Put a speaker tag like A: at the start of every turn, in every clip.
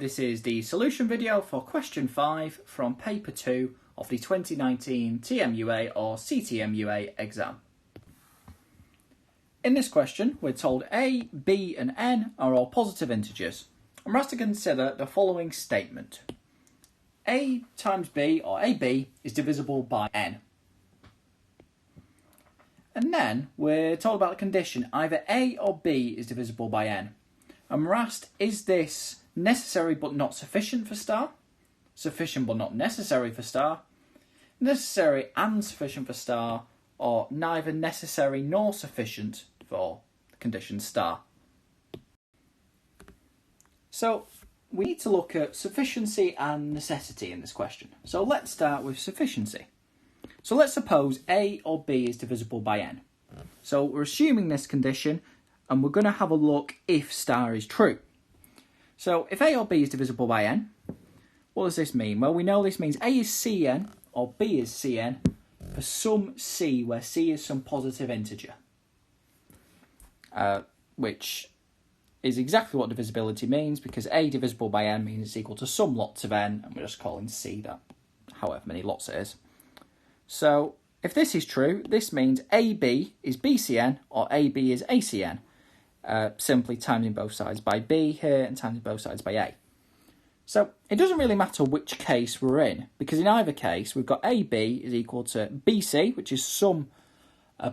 A: This is the solution video for question 5 from paper 2 of the 2019 TMUA or CTMUA exam. In this question, we're told a, b and n are all positive integers, and we're asked to consider the following statement. A times b, or ab, is divisible by n. And then we're told about the condition either a or b is divisible by n. And we're asked, is this necessary but not sufficient for star? Sufficient but not necessary for star? Necessary and sufficient for star? Or neither necessary nor sufficient for the condition star? So we need to look at sufficiency and necessity in this question. So let's start with sufficiency. So let's suppose a or b is divisible by n. So we're assuming this condition, and we're going to have a look if star is true. So if a or b is divisible by n, what does this mean? Well, we know this means a is Cn or b is Cn for some c where c is some positive integer, which is exactly what divisibility means, because a divisible by n means it's equal to some lots of n, and we're just calling c that however many lots it is. So if this is true, this means AB is BCN or AB is ACN, simply timesing both sides by B here and timesing both sides by A. So it doesn't really matter which case we're in, because in either case we've got AB is equal to BC, which is some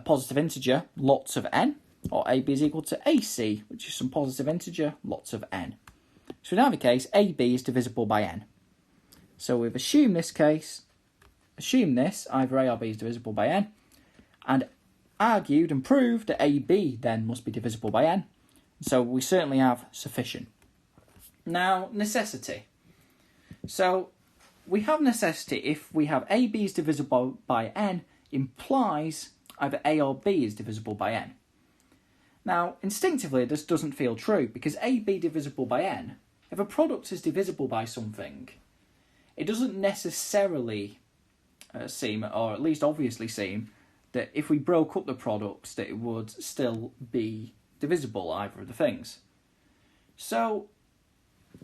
A: positive integer, lots of n, or AB is equal to AC, which is some positive integer, lots of n. So in either case, AB is divisible by n. So we've assumed this case, either A or B is divisible by n, and argued and proved that AB then must be divisible by n. So we certainly have sufficient. Now, necessity. So we have necessity if we have AB is divisible by n implies either A or B is divisible by n. Now, instinctively, this doesn't feel true, because AB divisible by n, if a product is divisible by something, it doesn't necessarily seem, or at least obviously seem, that if we broke up the products that it would still be divisible, either of the things. So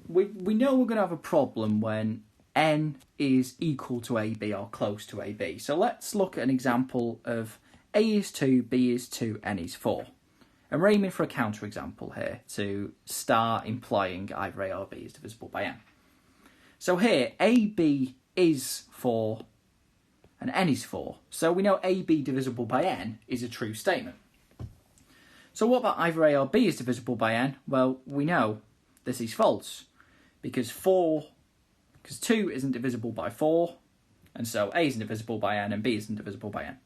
A: we know we're going to have a problem when n is equal to AB or close to AB. So let's look at an example of A is 2, B is 2, n is 4. And we're aiming for a counterexample here to star implying either A or B is divisible by n. So here, AB is 4 and n is 4. So we know AB divisible by n is a true statement. So what about either A or B is divisible by n? Well, we know this is false, because 2 isn't divisible by 4, and so A isn't divisible by n and B isn't divisible by n.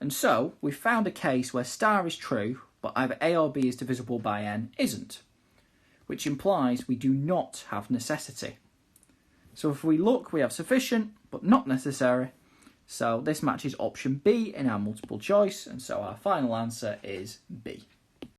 A: And so we've found a case where star is true, but either A or B is divisible by n isn't, which implies we do not have necessity. So if we look, we have sufficient, but not necessary. So this matches option B in our multiple choice, and so our final answer is B.